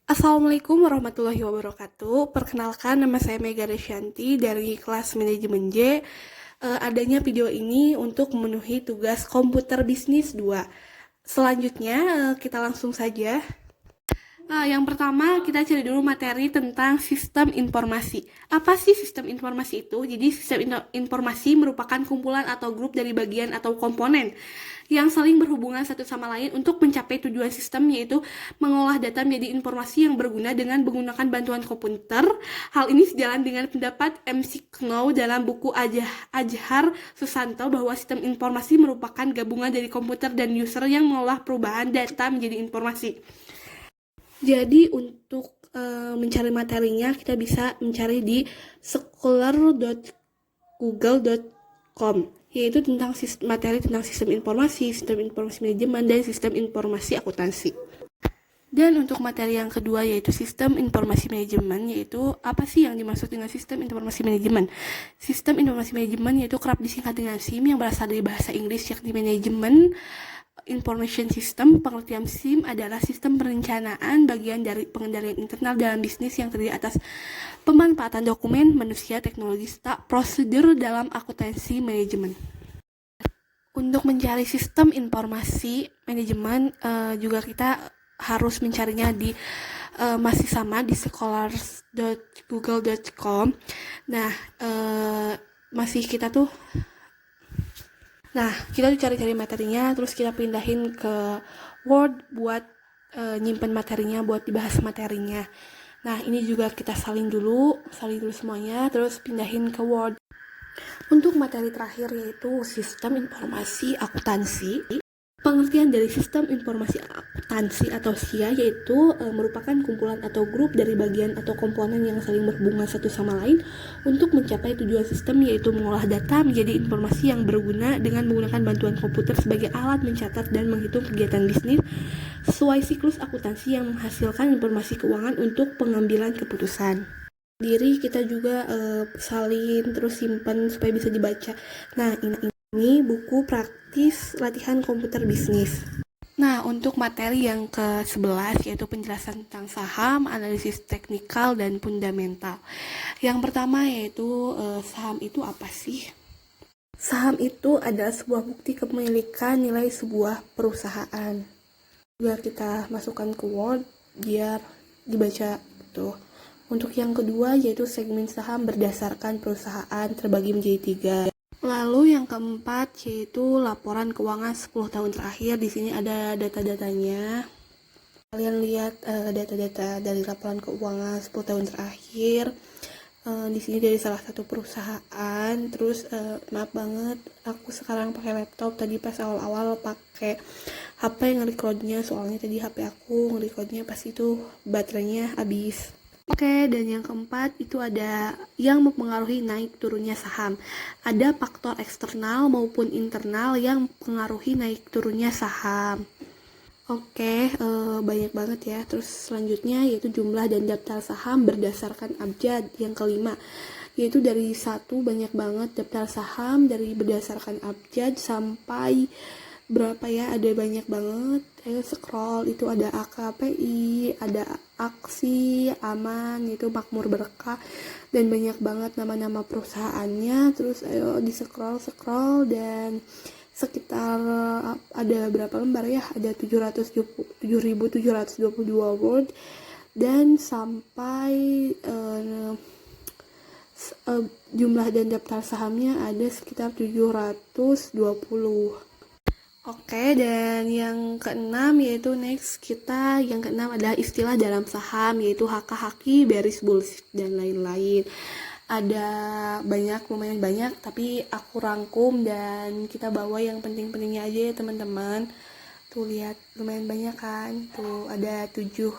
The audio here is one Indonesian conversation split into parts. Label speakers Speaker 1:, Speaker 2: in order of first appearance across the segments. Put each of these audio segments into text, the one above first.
Speaker 1: Assalamualaikum warahmatullahi wabarakatuh. Perkenalkan, nama saya Mega Resyanti dari kelas Manajemen J. Adanya video ini untuk memenuhi tugas komputer bisnis 2. Selanjutnya, kita langsung saja. Yang pertama, kita cari dulu materi tentang sistem informasi. Apa sih sistem informasi itu? Jadi, sistem informasi merupakan kumpulan atau grup dari bagian atau komponen yang saling berhubungan satu sama lain untuk mencapai tujuan sistem, yaitu mengolah data menjadi informasi yang berguna dengan menggunakan bantuan komputer. Hal ini sejalan dengan pendapat MC Know dalam buku Ajhar Susanto bahwa sistem informasi merupakan gabungan dari komputer dan user yang mengolah perubahan data menjadi informasi. Jadi untuk mencari materinya kita bisa mencari di scholar.google.com, yaitu tentang materi tentang sistem informasi manajemen, dan sistem informasi akuntansi. Dan untuk materi yang kedua yaitu sistem informasi manajemen, yaitu apa sih yang dimaksud dengan sistem informasi manajemen? Sistem informasi manajemen yaitu kerap disingkat dengan SIM yang berasal dari bahasa Inggris yakni manajemen information system. Pengertian SIM adalah sistem perencanaan bagian dari pengendalian internal dalam bisnis yang terdiri atas pemanfaatan dokumen, manusia, teknologi, serta prosedur dalam akuntansi manajemen. Untuk mencari sistem informasi manajemen juga kita harus mencarinya di masih sama di scholars.google.com. Nah, kita tuh cari-cari materinya, terus kita pindahin ke Word buat nyimpen materinya, buat dibahas materinya. Nah, ini juga kita salin dulu semuanya, terus pindahin ke Word. Untuk materi terakhir yaitu sistem informasi akuntansi. Pengertian dari sistem informasi akuntansi atau SIA yaitu merupakan kumpulan atau grup dari bagian atau komponen yang saling berhubungan satu sama lain untuk mencapai tujuan sistem, yaitu mengolah data menjadi informasi yang berguna dengan menggunakan bantuan komputer sebagai alat mencatat dan menghitung kegiatan bisnis sesuai siklus akuntansi yang menghasilkan informasi keuangan untuk pengambilan keputusan. Diri kita juga salin terus simpan supaya bisa dibaca. Nah, ini buku praktis latihan komputer bisnis. Nah, untuk materi yang ke-11 yaitu penjelasan tentang saham, analisis teknikal, dan fundamental. Yang pertama yaitu saham itu apa sih? Saham itu adalah sebuah bukti kepemilikan nilai sebuah perusahaan. Juga kita masukkan ke Word biar dibaca tuh. Untuk yang kedua yaitu segmen saham berdasarkan perusahaan terbagi menjadi 3. Lalu yang keempat yaitu laporan keuangan 10 tahun terakhir. Di sini ada data-datanya. Kalian lihat data-data dari laporan keuangan 10 tahun terakhir. Di sini dari salah satu perusahaan. Terus maaf banget, aku sekarang pakai laptop. Tadi pas awal-awal pakai HP nge-recordnya, soalnya tadi HP aku nge-recordnya pas itu baterainya habis. Oke, dan yang keempat itu ada yang mempengaruhi naik turunnya saham. Ada faktor eksternal maupun internal yang mempengaruhi naik turunnya saham. Oke, banyak banget ya. Terus selanjutnya yaitu jumlah dan daftar saham berdasarkan abjad. Yang kelima yaitu dari 1 banyak banget daftar saham dari berdasarkan abjad sampai berapa ya, ada banyak banget. Ayo scroll, itu ada AKPI, ada Aksi, Aman, itu Makmur Berkah, dan banyak banget nama-nama perusahaannya. Terus ayo di scroll dan sekitar ada berapa lembar ya, ada 7.722 word, dan sampai jumlah dan daftar sahamnya ada sekitar 720. Oke, dan yang keenam yaitu yang keenam adalah istilah dalam saham, yaitu haka-haki, bearish, bullish, dan lain-lain. Ada lumayan banyak, tapi aku rangkum dan kita bawa yang penting-pentingnya aja ya teman-teman. Tuh lihat, lumayan banyak kan, tuh ada 7.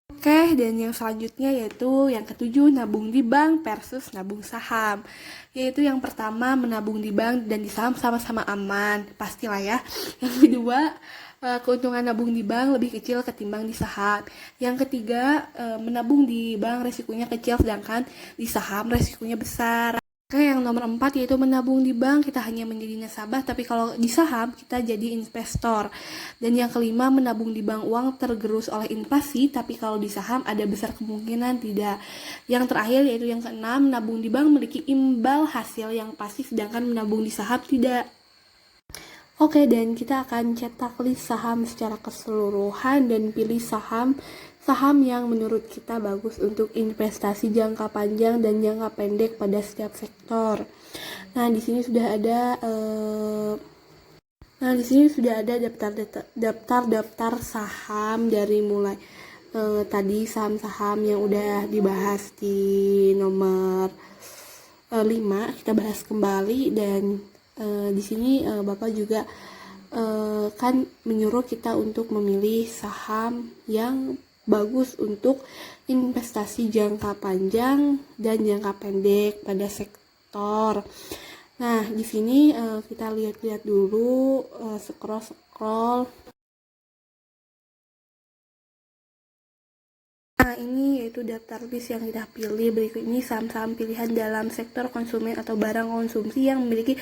Speaker 1: Oke, dan yang selanjutnya yaitu yang ke-7, nabung di bank versus nabung saham. Yaitu yang pertama, menabung di bank dan di saham sama-sama aman, pastilah ya. Yang kedua, keuntungan nabung di bank lebih kecil ketimbang di saham. Yang ketiga, menabung di bank resikonya kecil sedangkan di saham resikonya besar. Oke, yang nomor 4 yaitu menabung di bank, kita hanya menjadi nasabah, tapi kalau di saham kita jadi investor. Dan yang kelima, menabung di bank uang tergerus oleh inflasi, tapi kalau di saham ada besar kemungkinan tidak. Yang terakhir yaitu yang keenam, menabung di bank memiliki imbal hasil yang pasti, sedangkan menabung di saham tidak. Oke, dan kita akan cetak list saham secara keseluruhan dan pilih saham yang menurut kita bagus untuk investasi jangka panjang dan jangka pendek pada setiap sektor. Nah, di sini sudah ada daftar saham dari mulai tadi saham-saham yang udah dibahas di nomor 5 kita bahas kembali, dan di sini Bapak juga kan menyuruh kita untuk memilih saham yang bagus untuk investasi jangka panjang dan jangka pendek pada sektor. Nah, di sini kita lihat-lihat dulu, scroll. Nah, ini yaitu daftar list yang kita pilih. Berikut ini saham-saham pilihan dalam sektor konsumen atau barang konsumsi yang memiliki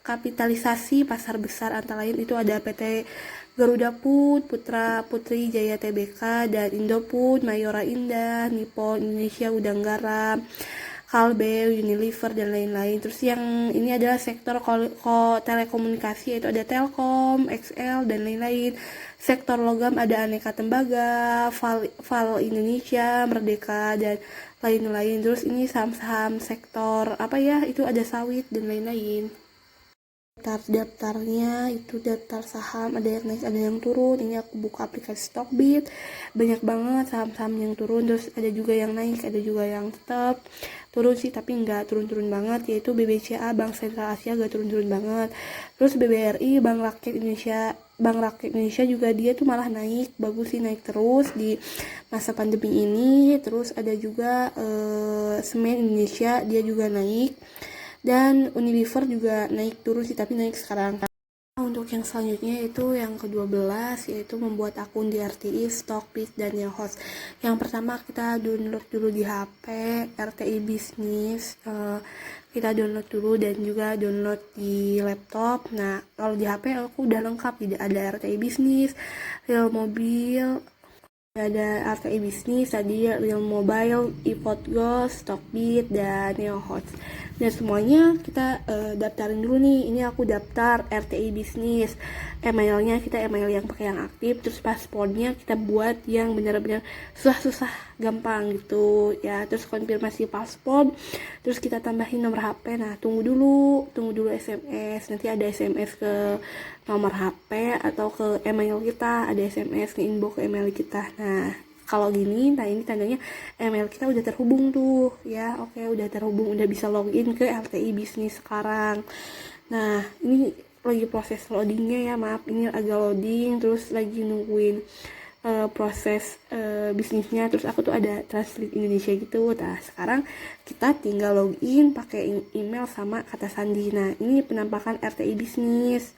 Speaker 1: kapitalisasi pasar besar. Antara lain itu ada PT Garuda Food, Putra Putri Jaya Tbk, dan Indofood, Mayora Indah, Nippon Indonesia Udang Garam, Kalbe, Unilever, dan lain-lain. Terus yang ini adalah sektor telekomunikasi, yaitu ada Telkom, XL, dan lain-lain. Sektor logam ada Aneka Tembaga, Val Indonesia, Merdeka, dan lain-lain. Terus ini saham-saham sektor apa ya, itu ada sawit dan lain-lain. Daftarnya itu daftar saham, ada yang naik ada yang turun. Ini aku buka aplikasi Stockbit, banyak banget saham-saham yang turun, terus ada juga yang naik, ada juga yang tetap turun sih, tapi nggak turun-turun banget, yaitu BBCA, Bank Sentral Asia, gak turun-turun banget. Terus BBRI, Bank Rakyat Indonesia juga dia tuh malah naik, bagus sih, naik terus di masa pandemi ini. Terus ada juga Semen Indonesia, dia juga naik, dan Unilever juga naik turun sih, tapi naik sekarang. Untuk yang selanjutnya itu yang ke-12, yaitu membuat akun di RTI, Stockbit, dan Yohost. Yang pertama kita download dulu di HP RTI Bisnis, kita download dulu, dan juga download di laptop. Nah, kalau di HP aku udah lengkap, tidak ada RTI Bisnis, Real Mobil, ada RTI Bisnis, tadi Real Mobile, iPodGo, Stockbit, dan Neohost. Dan semuanya kita daftarin dulu nih. Ini aku daftar RTI Bisnis. Emailnya kita email yang pakai yang aktif. Terus paspornya kita buat yang benar-benar susah-susah, gampang gitu ya. Terus konfirmasi paspor. Terus kita tambahin nomor HP. Nah, tunggu dulu SMS. Nanti ada SMS ke nomor HP atau ke email kita. Ada SMS ke inbox ke email kita. Nah, kalau gini, nah ini tandanya email kita udah terhubung tuh ya. Oke, udah terhubung, udah bisa login ke RTI Bisnis sekarang. Nah, ini lagi proses loadingnya ya, maaf ini agak loading, terus lagi nungguin proses bisnisnya. Terus aku tuh ada translate Indonesia gitu. Nah, sekarang kita tinggal login pakai email sama kata sandi. Nah, ini penampakan RTI Bisnis.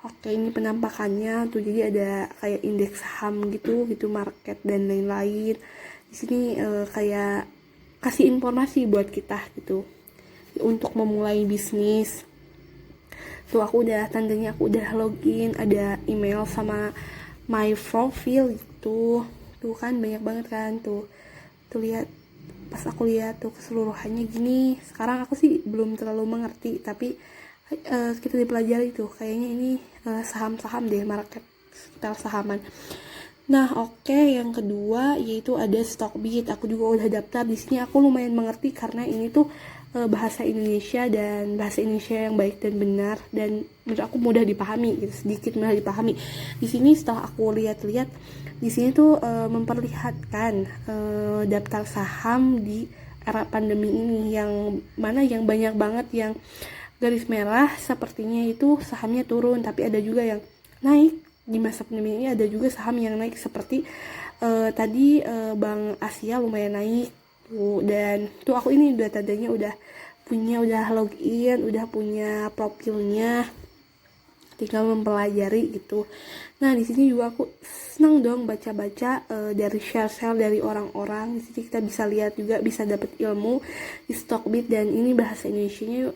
Speaker 1: Oke, ini penampakannya tuh, jadi ada kayak indeks saham gitu, market dan lain-lain. Di sini kayak kasih informasi buat kita gitu untuk memulai bisnis. Tuh aku udah tandanya aku udah login, ada email sama my profile gitu. Tuh kan banyak banget kan tuh. Tuh lihat, pas aku lihat tuh keseluruhannya gini. Sekarang aku sih belum terlalu mengerti, tapi kita dipelajari tuh kayaknya ini saham-saham deh, market sekitar sahaman. Nah, oke, yang kedua yaitu ada Stockbit. Aku juga udah daftar di sini. Aku lumayan mengerti karena ini tuh bahasa Indonesia, dan bahasa Indonesia yang baik dan benar, dan menurut aku mudah dipahami gitu, sedikit mudah dipahami. Di sini setelah aku lihat-lihat, di sini tuh memperlihatkan daftar saham di era pandemi ini, yang mana yang banyak banget yang garis merah, sepertinya itu sahamnya turun, tapi ada juga yang naik. Di masa pandemi ini ada juga saham yang naik, seperti tadi Bank Asia lumayan naik tuh. Dan tuh aku ini udah tandanya udah login, udah punya profilnya. tinggal mempelajari gitu. Nah di sini juga aku senang dong baca-baca dari share-share dari orang-orang. Di sini kita bisa lihat juga, bisa dapat ilmu di Stockbit, dan ini bahasa Indonesianya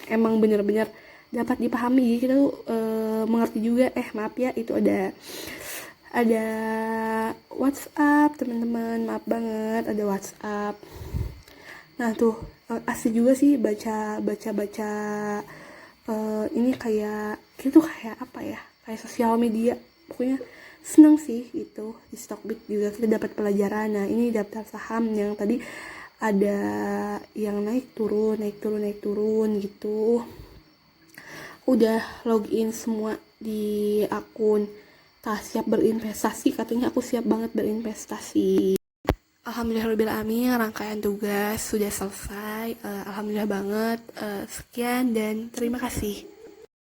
Speaker 1: emang bener-bener dapat dipahami. Jadi kita tuh mengerti juga. Maaf ya, itu ada WhatsApp teman-teman, maaf banget ada WhatsApp. Nah tuh asik juga sih baca ini kayak gitu, kayak apa ya, kayak sosial media, pokoknya seneng sih itu. Di Stockbit juga kita dapat pelajaran. Nah ini daftar saham yang tadi ada yang naik turun gitu. Udah login semua di akun. Siap berinvestasi, katanya aku siap banget berinvestasi. Alhamdulillahirobbilalamin, rangkaian tugas sudah selesai. Alhamdulillah banget. Sekian dan terima kasih.